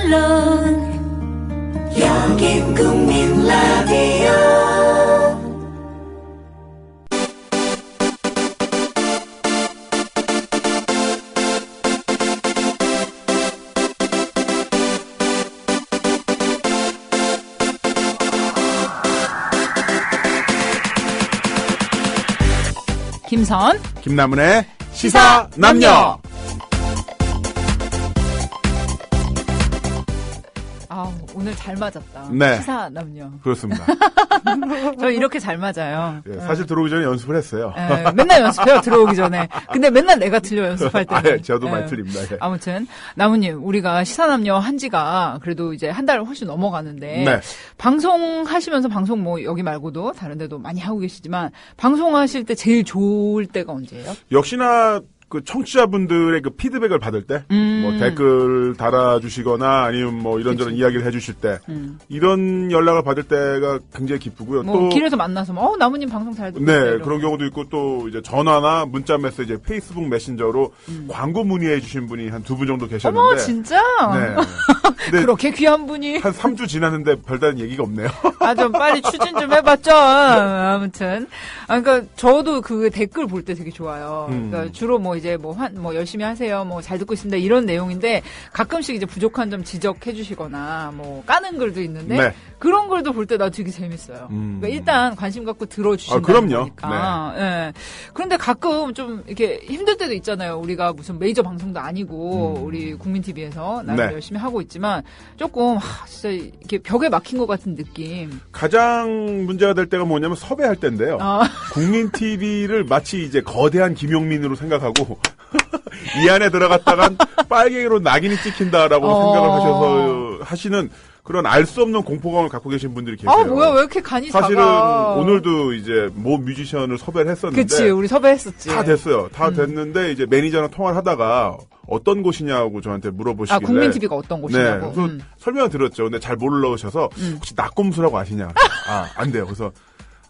물론 여긴 국민 라디오. 김선, 김남은의 시사남녀. 오늘 잘 맞았다. 네. 시사남녀. 그렇습니다. 저 이렇게 잘 맞아요. 네, 사실 들어오기 전에 연습을 했어요. 네, 맨날 연습해요, 들어오기 전에. 근데 맨날 내가 틀려, 연습할 때는. 저도 많이 틀립니다. 예. 아무튼, 나무님, 우리가 시사남녀 한 지가 그래도 이제 한 달 훨씬 넘어가는데. 네. 방송하시면서 방송 뭐 여기 말고도 다른 데도 많이 하고 계시지만, 방송하실 때 제일 좋을 때가 언제예요? 역시나 그 청취자분들의 그 피드백을 받을 때, 뭐 댓글 달아주시거나 아니면 뭐 이런저런 이야기를 해주실 때, 이런 연락을 받을 때가 굉장히 기쁘고요. 뭐 또 길에서 만나서 나무님 방송 잘 듣고 네, 있어요, 그런 경우도 있고 또 이제 전화나 문자 메시지, 페이스북 메신저로 광고 문의해 주신 분이 한 2분 정도 계셨는데. 어머, 진짜? 네. 근데 그렇게 귀한 분이. 한 3주 지났는데 별다른 얘기가 없네요. 좀 빨리 추진 좀 해봤죠. 아무튼. 그러니까 저도 그 댓글 볼 때 되게 좋아요. 그러니까 주로 뭐 이제 뭐 열심히 하세요. 뭐 잘 듣고 있습니다. 이런 내용인데 가끔씩 이제 부족한 점 지적해 주시거나 뭐 까는 글도 있는데 네. 그런 글도 볼 때 나 되게 재밌어요. 그러니까 일단 관심 갖고 들어주신다는 그럼요. 거니까. 네. 네. 그런데 가끔 좀 이렇게 힘들 때도 있잖아요. 우리가 무슨 메이저 방송도 아니고 우리 국민TV에서 나름 네. 열심히 하고 있지만 조금 진짜 이렇게 벽에 막힌 것 같은 느낌. 가장 문제가 될 때가 뭐냐면 섭외할 때인데요. 국민 TV를 마치 이제 거대한 김용민으로 생각하고 이 안에 들어갔다간 빨갱이로 낙인이 찍힌다라고 생각을 하셔서 하시는 그런 알 수 없는 공포감을 갖고 계신 분들이 계세요. 뭐야 왜 이렇게 간이 작아. 사실은 오늘도 이제 모 뮤지션을 섭외를 했었는데. 그치, 우리 섭외했었지. 다 됐어요. 다 됐는데 이제 매니저랑 통화를 하다가 어떤 곳이냐고 저한테 물어보시길래. 국민 TV가 어떤 곳이냐고. 네, 그래서 설명을 드렸죠. 근데 잘 모르셔서 혹시 낙곰수라고 아시냐? 안 돼요. 그래서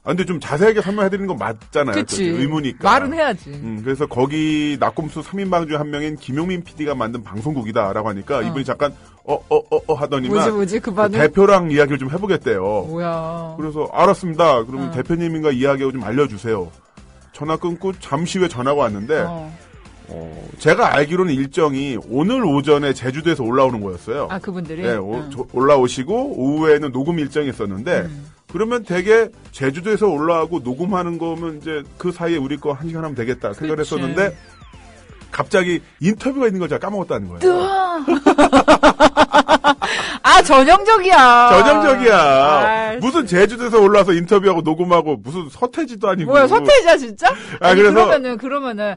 근데 좀 자세하게 설명해드리는 건 맞잖아요. 그치. 의무니까. 말은 해야지. 그래서 거기 낙곰수 3인방 중 한 명인 김용민 PD가 만든 방송국이다라고 하니까 이분이 잠깐 하더니만 뭐지 그 반응? 대표랑 이야기를 좀 해보겠대요. 뭐야. 그래서 알았습니다. 그러면 대표님인가 이야기하고 좀 알려주세요. 전화 끊고 잠시 후에 전화가 왔는데 제가 알기로는 일정이 오늘 오전에 제주도에서 올라오는 거였어요. 그분들이? 네, 올라오시고 오후에는 녹음 일정이 있었는데 그러면 되게 제주도에서 올라오고 녹음하는 거면 이제 그 사이에 우리 거 1시간 하면 되겠다 생각을 했었는데 갑자기 인터뷰가 있는 걸 제가 까먹었다는 거예요. 전형적이야. 전형적이야. 무슨 제주도에서 올라와서 인터뷰하고 녹음하고 무슨 서태지도 아니고. 뭐야, 서태지야, 진짜? 그래서. 그러면은,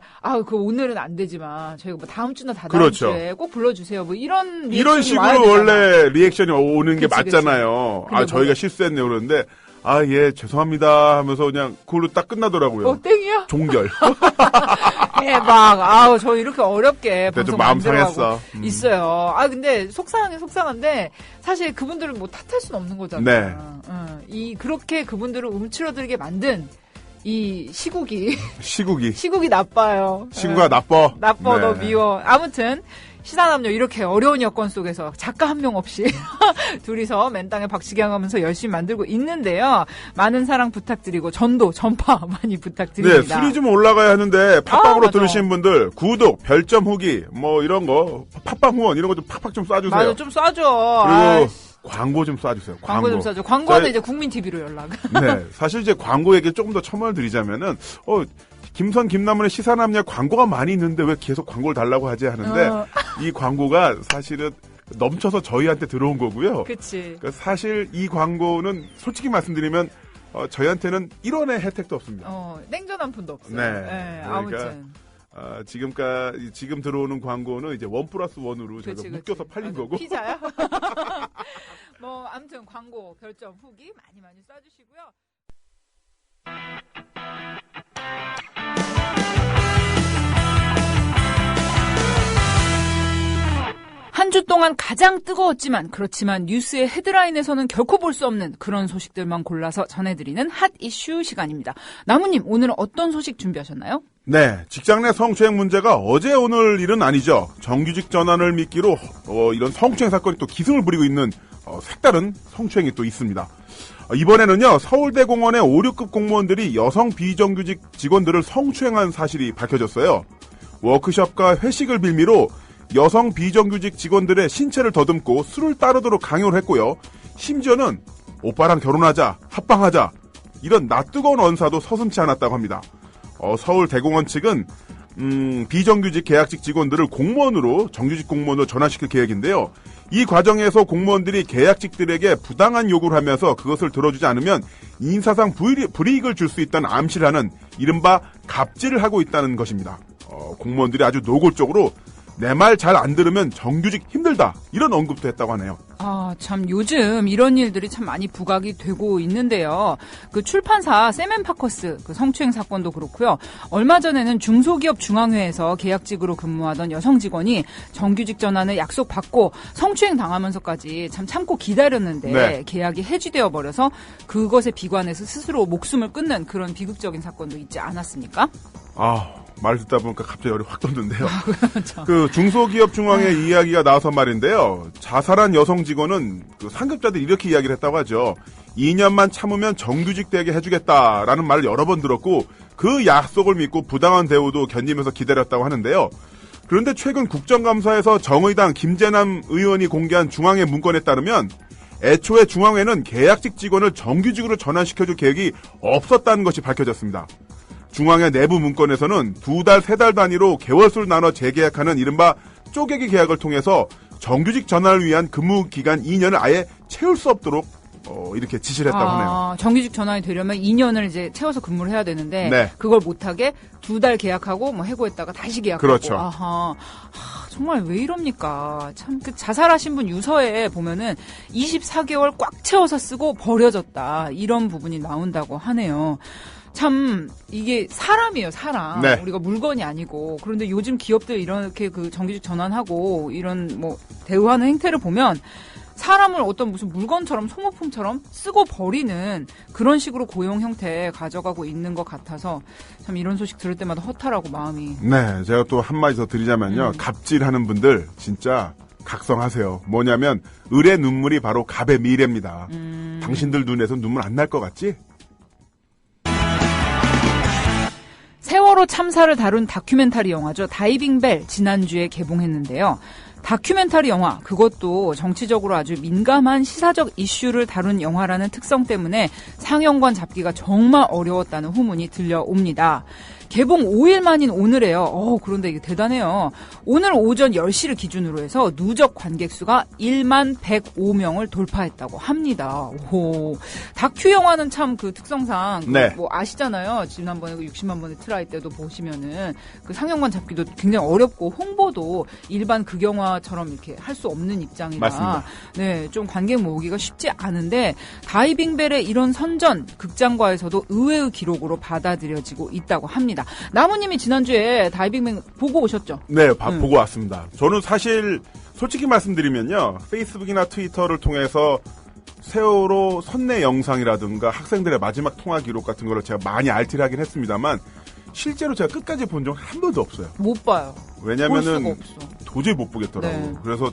오늘은 안 되지만, 저희가 뭐 다음 주나 다다음 그렇죠. 주에 꼭 불러주세요. 뭐 이런 식으로 원래 리액션이 오는 게 맞잖아요. 그치. 저희가 실수했네요. 그러는데, 예, 죄송합니다 하면서 그냥 그걸로 딱 끝나더라고요. 땡이야? 종결. 대박. 저 이렇게 어렵게 방송 마음 만들어가고 상했어. 있어요. 근데 속상한데 사실 그분들을 뭐 탓할 수는 없는 거잖아요. 네. 그렇게 그분들을 움츠러들게 만든 이 시국이 나빠요. 시국가 나빠. 나빠. 네. 너 미워. 아무튼 시사남녀 이렇게 어려운 여건 속에서 작가 한 명 없이 둘이서 맨땅에 박치기 하면서 열심히 만들고 있는데요. 많은 사랑 부탁드리고 전파 많이 부탁드립니다. 네, 순위 좀 올라가야 하는데 팟빵으로 맞아. 들으신 분들 구독, 별점 후기 뭐 이런 거 팟빵 후원 이런 거 좀 팍팍 좀 쏴주세요. 맞아, 좀 쏴줘. 그리고 광고 좀 쏴주세요. 광고 좀 쏴줘. 광고는 이제 국민 TV로 연락. 네, 사실 이제 광고 얘기 조금 더 첨언을 드리자면은 김선 김남은의 시사남녀 광고가 많이 있는데 왜 계속 광고를 달라고 하지 하는데 이 광고가 사실은 넘쳐서 저희한테 들어온 거고요. 그치. 그러니까 사실 이 광고는 솔직히 말씀드리면 저희한테는 1원의 혜택도 없습니다. 땡전 한 푼도 없어요. 네. 그러니까, 아무튼. 지금 들어오는 광고는 이제 1+1으로 저희가 묶여서 팔린 거고. 피자야? 아무튼 광고, 별점, 후기 많이 쏴주시고요. 한 주 동안 가장 뜨거웠지만 그렇지만 뉴스의 헤드라인에서는 결코 볼 수 없는 그런 소식들만 골라서 전해드리는 핫 이슈 시간입니다. 나무님, 오늘은 어떤 소식 준비하셨나요? 네, 직장 내 성추행 문제가 어제 오늘 일은 아니죠. 정규직 전환을 미끼로 이런 성추행 사건이 또 기승을 부리고 있는 색다른 성추행이 또 있습니다. 이번에는요, 서울대공원의 5, 6급 공무원들이 여성 비정규직 직원들을 성추행한 사실이 밝혀졌어요. 워크숍과 회식을 빌미로 여성 비정규직 직원들의 신체를 더듬고 술을 따르도록 강요를 했고요. 심지어는 오빠랑 결혼하자, 합방하자 이런 낯뜨거운 언사도 서슴지 않았다고 합니다. 서울대공원 측은 비정규직 계약직 직원들을 공무원으로 정규직 공무원으로 전환시킬 계획인데요. 이 과정에서 공무원들이 계약직들에게 부당한 요구를 하면서 그것을 들어주지 않으면 인사상 불이익을 줄 수 있다는 암시를 하는 이른바 갑질을 하고 있다는 것입니다. 공무원들이 아주 노골적으로 내 말 잘 안 들으면 정규직 힘들다 이런 언급도 했다고 하네요. 아, 참 요즘 이런 일들이 참 많이 부각이 되고 있는데요. 그 출판사 세멘파커스 그 성추행 사건도 그렇고요. 얼마 전에는 중소기업 중앙회에서 계약직으로 근무하던 여성 직원이 정규직 전환을 약속받고 성추행 당하면서까지 참 참고 기다렸는데 네. 계약이 해지되어 버려서 그것에 비관해서 스스로 목숨을 끊는 그런 비극적인 사건도 있지 않았습니까? 말 듣다 보니까 갑자기 열이 확 돋는데요. 그 중소기업 중앙회 이야기가 나와서 말인데요. 자살한 여성 직원은 그 상급자들이 이렇게 이야기를 했다고 하죠. 2년만 참으면 정규직 되게 해주겠다라는 말을 여러 번 들었고 그 약속을 믿고 부당한 대우도 견디면서 기다렸다고 하는데요. 그런데 최근 국정감사에서 정의당 김재남 의원이 공개한 중앙회 문건에 따르면 애초에 중앙회는 계약직 직원을 정규직으로 전환시켜줄 계획이 없었다는 것이 밝혀졌습니다. 중앙회 내부 문건에서는 2달, 3달 단위로 개월수를 나눠 재계약하는 이른바 쪼개기 계약을 통해서 정규직 전환을 위한 근무 기간 2년을 아예 채울 수 없도록 이렇게 지시를 했다고 하네요. 정규직 전환이 되려면 2년을 이제 채워서 근무를 해야 되는데 네. 그걸 못하게 2달 계약하고 뭐 해고했다가 다시 계약하고. 그렇죠. 정말 왜 이럽니까? 참 그 자살하신 분 유서에 보면은 24개월 꽉 채워서 쓰고 버려졌다 이런 부분이 나온다고 하네요. 참 이게 사람이에요, 사람. 네. 우리가 물건이 아니고. 그런데 요즘 기업들 이렇게 그 정규직 전환하고 이런 뭐 대우하는 행태를 보면 사람을 어떤 무슨 물건처럼 소모품처럼 쓰고 버리는 그런 식으로 고용 형태에 가져가고 있는 것 같아서 참 이런 소식 들을 때마다 허탈하고 마음이. 네, 제가 또 한마디 더 드리자면요. 갑질하는 분들 진짜 각성하세요. 뭐냐면 을의 눈물이 바로 갑의 미래입니다. 당신들 눈에서 눈물 안 날 것 같지? 세월호 참사를 다룬 다큐멘터리 영화죠. 다이빙벨 지난주에 개봉했는데요. 다큐멘터리 영화, 그것도 정치적으로 아주 민감한 시사적 이슈를 다룬 영화라는 특성 때문에 상영관 잡기가 정말 어려웠다는 후문이 들려옵니다. 개봉 5일 만인 오늘에요. 그런데 이게 대단해요. 오늘 오전 10시를 기준으로 해서 누적 관객 수가 1만 105명을 돌파했다고 합니다. 오, 다큐 영화는 참 그 특성상 네. 뭐 아시잖아요. 지난번에 60만 번의 트라이 때도 보시면은 그 상영관 잡기도 굉장히 어렵고 홍보도 일반 극영화처럼 이렇게 할 수 없는 입장이라 맞습니다. 네, 좀 관객 모으기가 쉽지 않은데 다이빙벨의 이런 선전 극장가에서도 의외의 기록으로 받아들여지고 있다고 합니다. 나무님이 지난주에 다이빙벨 보고 오셨죠? 네, 보고 왔습니다. 저는 사실 솔직히 말씀드리면요. 페이스북이나 트위터를 통해서 세월호 선내 영상이라든가 학생들의 마지막 통화 기록 같은 거를 제가 많이 알티를 하긴 했습니다만 실제로 제가 끝까지 본 적은 한 번도 없어요. 못 봐요. 왜냐면은 볼 수가 없어. 도저히 못 보겠더라고요. 네. 그래서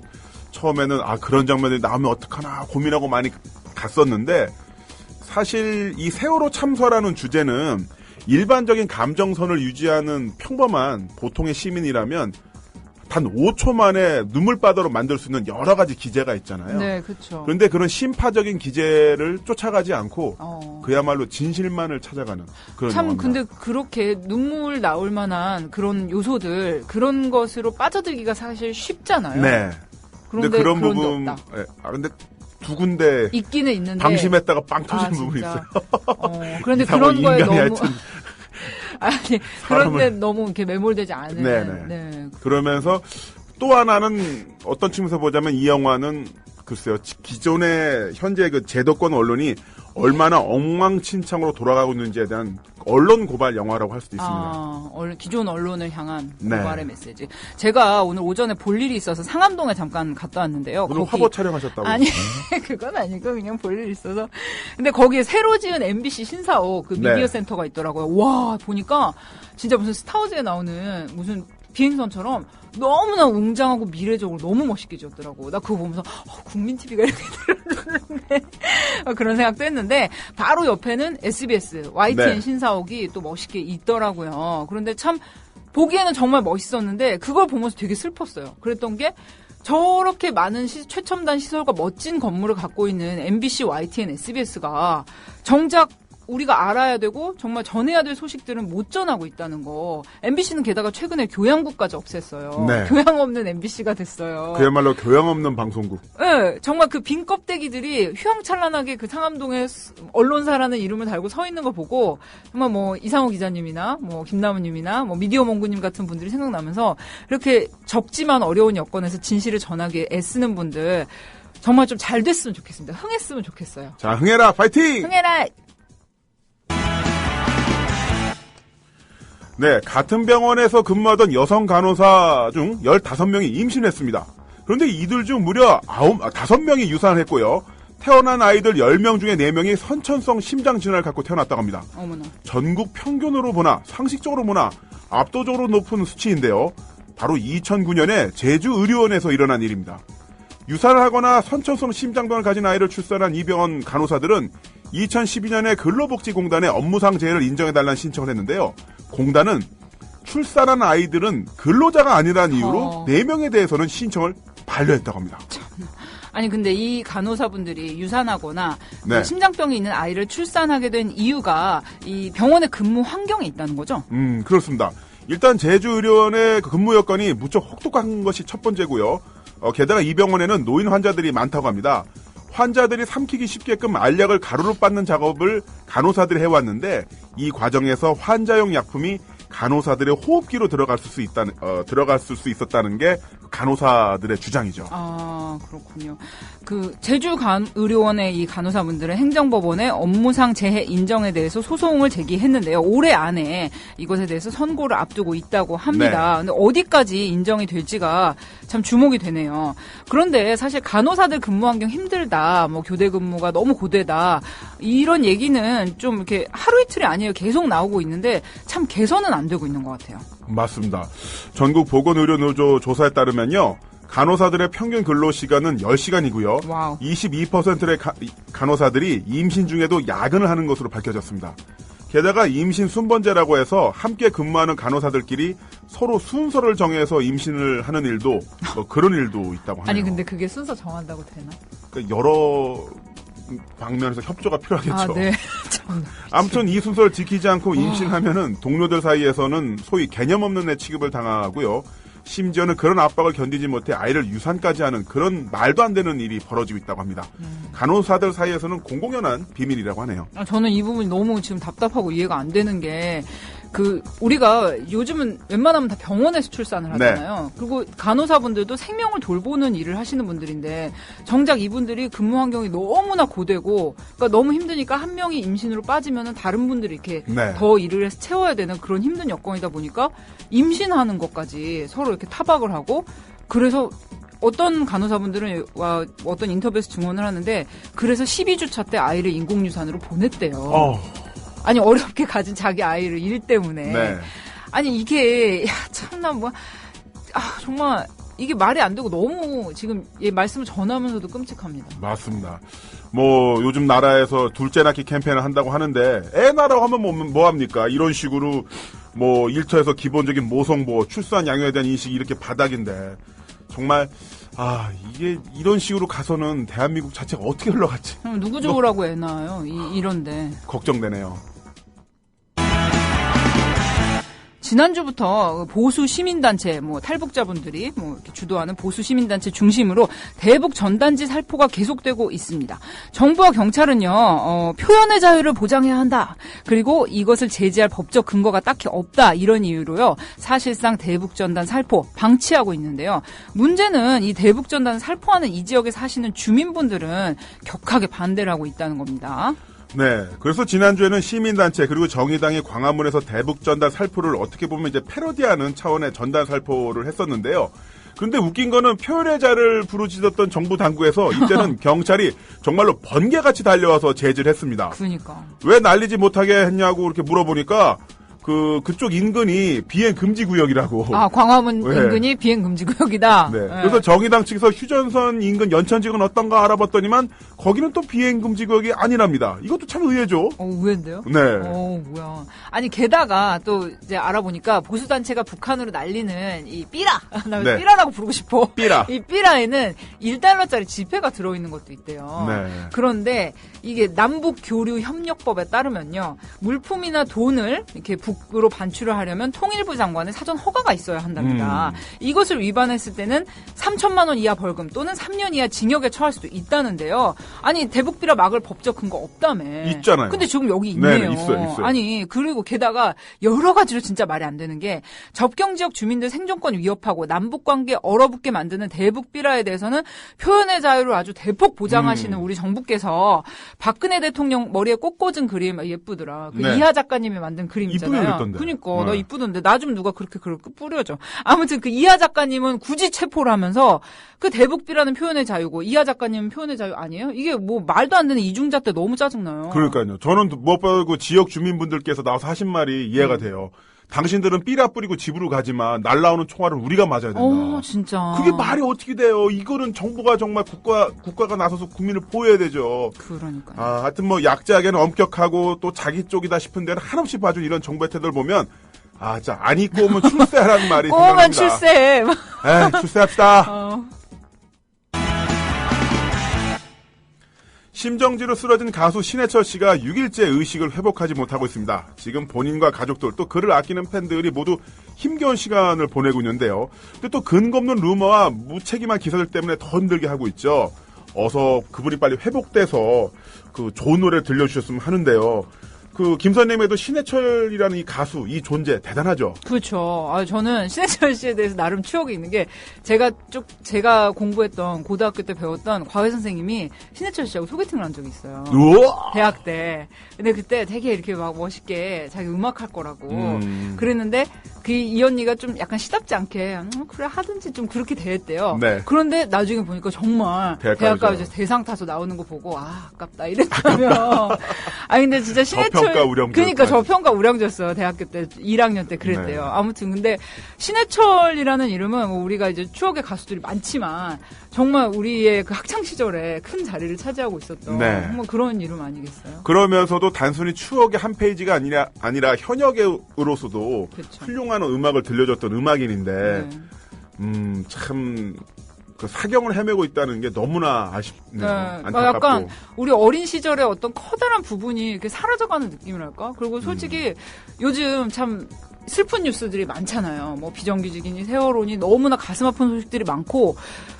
처음에는 그런 장면들이 나오면 어떡하나 고민하고 많이 갔었는데 사실 이 세월호 참사라는 주제는 일반적인 감정선을 유지하는 평범한 보통의 시민이라면 단 5초 만에 눈물바다로 만들 수 있는 여러 가지 기제가 있잖아요. 네, 그렇죠. 그런데 그런 심파적인 기제를 쫓아가지 않고 그야말로 진실만을 찾아가는 그런 참 영화입니다. 근데 그렇게 눈물 나올 만한 그런 요소들 그런 것으로 빠져들기가 사실 쉽잖아요. 네. 그런데 근데 그런 그런 게 부분 없다. 네. 근데 두 군데 있기는 있는데 방심했다가 빵 터지는 부분이 진짜. 있어요. 그런데 이상한 그런 거에 인간이 너무 하여튼 아니 그런데 너무 이렇게 매몰되지 않은. 네네. 네. 그러면서 또 하나는 어떤 측면에서 보자면 이 영화는 글쎄요 기존의 현재 그 제도권 언론이 얼마나 엉망진창으로 돌아가고 있는지에 대한 언론 고발 영화라고 할 수도 있습니다. 기존 언론을 향한 고발의 메시지. 제가 오늘 오전에 볼 일이 있어서 상암동에 잠깐 갔다 왔는데요. 오늘 화보 촬영하셨다고? 아니, 그건 아니고 그냥 볼 일이 있어서. 근데 거기에 새로 지은 MBC 신사옥 그 미디어 센터가 있더라고요. 와, 보니까 진짜 무슨 스타워즈에 나오는 무슨 비행선처럼 너무나 웅장하고 미래적으로 너무 멋있게 지었더라고. 나 그거 보면서 국민TV가 이렇게 들었는데 그런 생각도 했는데 바로 옆에는 SBS YTN 신사옥이 또 멋있게 있더라고요. 그런데 참 보기에는 정말 멋있었는데 그걸 보면서 되게 슬펐어요. 그랬던 게 저렇게 많은 최첨단 시설과 멋진 건물을 갖고 있는 MBC, YTN, SBS가 정작 우리가 알아야 되고 정말 전해야 될 소식들은 못 전하고 있다는 거. MBC는 게다가 최근에 교양국까지 없앴어요. 네. 교양 없는 MBC가 됐어요. 그야말로 교양 없는 방송국. 네, 정말 그 빈 껍데기들이 휘황찬란하게 그 상암동에 언론사라는 이름을 달고 서 있는 거 보고 정말 뭐 이상호 기자님이나 뭐 김남우님이나 뭐 미디어 몽구님 같은 분들이 생각나면서 이렇게 적지만 어려운 여건에서 진실을 전하기에 애쓰는 분들 정말 좀 잘 됐으면 좋겠습니다. 흥했으면 좋겠어요. 자, 흥해라, 파이팅! 흥해라! 네, 같은 병원에서 근무하던 여성 간호사 중 15명이 임신했습니다. 그런데 이들 중 무려 5명이 유산을 했고요. 태어난 아이들 10명 중에 4명이 선천성 심장 질환을 갖고 태어났다고 합니다. 어머나. 전국 평균으로 보나 상식적으로 보나 압도적으로 높은 수치인데요. 바로 2009년에 제주의료원에서 일어난 일입니다. 유산을 하거나 선천성 심장병을 가진 아이를 출산한 이 병원 간호사들은 2012년에 근로복지공단에 업무상 재해를 인정해달라는 신청을 했는데요. 공단은 출산한 아이들은 근로자가 아니라는 이유로 4명에 대해서는 신청을 반려했다고 합니다. 아니 근데 이 간호사분들이 유산하거나 심장병이 있는 아이를 출산하게 된 이유가 이 병원의 근무 환경에 있다는 거죠? 그렇습니다. 일단 제주의료원의 근무 여건이 무척 혹독한 것이 첫 번째고요. 게다가 이 병원에는 노인 환자들이 많다고 합니다. 환자들이 삼키기 쉽게끔 알약을 가루로 빻는 작업을 간호사들이 해왔는데 이 과정에서 환자용 약품이 간호사들의 호흡기로 들어갔을 수 있었다는 게 간호사들의 주장이죠. 아, 그렇군요. 그 제주의료원의 이 간호사분들은 행정법원에 업무상 재해 인정에 대해서 소송을 제기했는데요. 올해 안에 이것에 대해서 선고를 앞두고 있다고 합니다. 근데 어디까지 인정이 될지가 참 주목이 되네요. 그런데 사실 간호사들 근무 환경 힘들다, 뭐 교대 근무가 너무 고되다, 이런 얘기는 좀 이렇게 하루 이틀이 아니에요. 계속 나오고 있는데 참 개선은 안 되고 있는 것 같아요. 맞습니다. 전국 보건의료노조 조사에 따르면요. 간호사들의 평균 근로시간은 10시간이고요. 와우. 22%의 간호사들이 임신 중에도 야근을 하는 것으로 밝혀졌습니다. 게다가 임신 순번제라고 해서 함께 근무하는 간호사들끼리 서로 순서를 정해서 임신을 하는 일도 그런 일도 있다고 하네요. 아니 근데 그게 순서 정한다고 되나? 그러니까 여러 방면에서 협조가 필요하겠죠. 아, 네. 아무튼 이 순서를 지키지 않고 임신하면은 동료들 사이에서는 소위 개념 없는 애 취급을 당하고요. 심지어는 그런 압박을 견디지 못해 아이를 유산까지 하는 그런 말도 안 되는 일이 벌어지고 있다고 합니다. 간호사들 사이에서는 공공연한 비밀이라고 하네요. 저는 이 부분이 너무 지금 답답하고 이해가 안 되는 게 우리가 요즘은 웬만하면 다 병원에서 출산을 하잖아요. 그리고 간호사분들도 생명을 돌보는 일을 하시는 분들인데 정작 이분들이 근무 환경이 너무나 고되고 그러니까 너무 힘드니까 한 명이 임신으로 빠지면은 다른 분들이 이렇게 더 일을 해서 채워야 되는 그런 힘든 여건이다 보니까 임신하는 것까지 서로 이렇게 타박을 하고 그래서 어떤 간호사분들은 어떤 인터뷰에서 증언을 하는데 그래서 12주차 때 아이를 인공유산으로 보냈대요. 아니 어렵게 가진 자기 아이를 일 때문에 아니 이게 참나 정말 이게 말이 안 되고 너무 지금 말씀을 전하면서도 끔찍합니다. 맞습니다. 요즘 나라에서 둘째 낳기 캠페인을 한다고 하는데 애 낳으라고 하면 뭐 합니까? 이런 식으로 일터에서 기본적인 모성보호, 출산 양육에 대한 인식이 이렇게 바닥인데 정말 이게 이런 식으로 가서는 대한민국 자체가 어떻게 흘러갈지. 누구 좋으라고 애 낳아요? 이런데. 걱정되네요. 지난주부터 보수 시민단체, 탈북자분들이 이렇게 주도하는 보수 시민단체 중심으로 대북 전단지 살포가 계속되고 있습니다. 정부와 경찰은요, 표현의 자유를 보장해야 한다. 그리고 이것을 제지할 법적 근거가 딱히 없다. 이런 이유로요, 사실상 대북 전단 살포 방치하고 있는데요. 문제는 이 대북 전단 살포하는 이 지역에 사시는 주민분들은 격하게 반대를 하고 있다는 겁니다. 네. 그래서 지난주에는 시민단체 그리고 정의당이 광화문에서 대북전단 살포를 어떻게 보면 이제 패러디하는 차원의 전단 살포를 했었는데요. 그런데 웃긴 거는 표현의 자를 부르짖었던 정부 당국에서 이때는 경찰이 정말로 번개같이 달려와서 제지를 했습니다. 그러니까. 왜 날리지 못하게 했냐고 이렇게 물어보니까 그쪽 인근이 비행 금지 구역이라고. 아, 광화문 네. 인근이 비행 금지 구역이다. 네. 그래서 정의당 측에서 휴전선 인근 연천지구는 어떤가 알아봤더니만 거기는 또 비행 금지 구역이 아니랍니다. 이것도 참 의외죠. 의외인데요? 네. 뭐야. 아니, 게다가 또 이제 알아보니까 보수단체가 북한으로 날리는 이 삐라. 나 네. 삐라라고 부르고 싶어. 삐라. 이 삐라에는 1달러짜리 지폐가 들어있는 것도 있대요. 네. 그런데 이게 남북교류협력법에 따르면요. 물품이나 돈을 이렇게 북으로 반출을 하려면 통일부 장관의 사전 허가가 있어야 한답니다. 이것을 위반했을 때는 3천만 원 이하 벌금 또는 3년 이하 징역에 처할 수도 있다는데요. 아니 대북비라 막을 법적 근거 없다며. 있잖아요. 근데 지금 여기 있네요. 네, 있어요. 아니 그리고 게다가 여러 가지로 진짜 말이 안 되는 게 접경 지역 주민들 생존권 위협하고 남북 관계 얼어붙게 만드는 대북비라에 대해서는 표현의 자유를 아주 대폭 보장하시는 우리 정부께서 박근혜 대통령 머리에 꼭 꽂은 그림 예쁘더라. 그 네. 이하 작가님이 만든 그림 있잖아요. 그러니까 나 이쁘던데 나 좀 누가 그렇게 뿌려줘. 아무튼 그 이하 작가님은 굳이 체포를 하면서 그 대북비라는 표현의 자유고 이하 작가님은 표현의 자유 아니에요? 이게 뭐 말도 안 되는 이중잣 때 너무 짜증나요. 그러니까요. 저는 무엇보다 지역 주민분들께서 나와서 하신 말이 이해가 돼요. 당신들은 삐라 뿌리고 집으로 가지만 날라오는 총알은 우리가 맞아야 된다. 진짜. 그게 말이 어떻게 돼요? 이거는 정부가 정말 국가가 나서서 국민을 보호해야 되죠. 그러니까. 하여튼 뭐 약자에게는 엄격하고 또 자기 쪽이다 싶은 데는 한없이 봐준 이런 정부의 태도를 보면 자, 안 입고 오면 출세하라는 말이 생각납니다. 꼬우면 출세. 출세합시다. 심정지로 쓰러진 가수 신해철 씨가 6일째 의식을 회복하지 못하고 있습니다. 지금 본인과 가족들 또 그를 아끼는 팬들이 모두 힘겨운 시간을 보내고 있는데요. 근데 또 근거 없는 루머와 무책임한 기사들 때문에 더 힘들게 하고 있죠. 어서 그분이 빨리 회복돼서 그 좋은 노래를 들려주셨으면 하는데요. 그 김선님에도 신해철이라는 이 가수, 이 존재 대단하죠. 그렇죠. 저는 신해철 씨에 대해서 나름 추억이 있는 게 제가 공부했던 고등학교 때 배웠던 과외 선생님이 신해철 씨하고 소개팅을 한 적이 있어요. 우와! 대학 때. 근데 그때 되게 이렇게 막 멋있게 자기 음악 할 거라고 그랬는데 이 언니가 좀 약간 시답지 않게 그래 하든지 좀 그렇게 대했대요. 네. 그런데 나중에 보니까 정말 대학가 대상 타서 나오는 거 보고 아깝다 이랬다며. 근데 진짜 신해철 그러니까 저평가 우량주였어요. 대학교 때 1학년 때 그랬대요. 네. 아무튼 근데 신해철이라는 이름은 우리가 이제 추억의 가수들이 많지만 정말 우리의 그 학창 시절에 큰 자리를 차지하고 있었던 뭐 그런 이름 아니겠어요? 그러면서도 단순히 추억의 한 페이지가 아니라 현역으로서도 그렇죠. 훌륭한 음악을 들려줬던 음악인인데 참 그 사경을 헤매고 있다는 게 너무나 아쉽네요. 안타깝고. 약간 우리 어린 시절의 어떤 커다란 부분이 이렇게 사라져가는 느낌이랄까? 그리고 솔직히 요즘 참 슬픈 뉴스들이 많잖아요. 뭐 비정규직이니 세월호니 너무나 가슴 아픈 소식들이 많고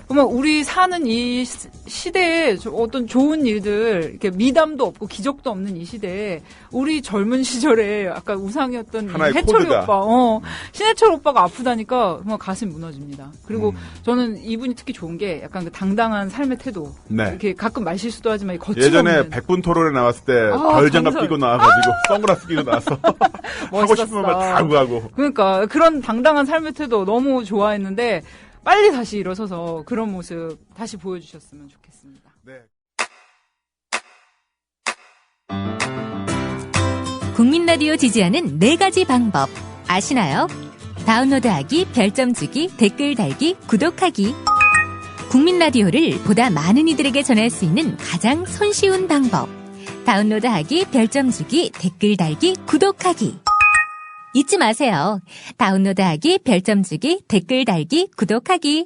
정말 우리 사는 이 시대에 어떤 좋은 일들 이렇게 미담도 없고 기적도 없는 이 시대에 우리 젊은 시절에 아까 우상이었던 해철이 오빠, 신해철 오빠가 아프다니까 정말 가슴이 무너집니다. 그리고 저는 이분이 특히 좋은 게 약간 그 당당한 삶의 태도. 이렇게 가끔 말실수도 하지만 거침없는. 예전에 100분 토론에 나왔을 때 별장갑 끼고 나와가지고 선글라스 끼고 나와서 하고 싶은 말 다 하고. 그러니까 그런 당당한 삶의 태도 너무 좋아했는데 빨리 다시 일어서서 그런 모습 다시 보여주셨으면 좋겠습니다. 네. 국민 라디오 지지하는 4가지 방법 아시나요? 다운로드하기, 별점 주기, 댓글 달기, 구독하기. 국민 라디오를 보다 많은 이들에게 전할 수 있는 가장 손쉬운 방법. 다운로드하기, 별점 주기, 댓글 달기, 구독하기. 잊지 마세요. 다운로드하기, 별점 주기, 댓글 달기, 구독하기.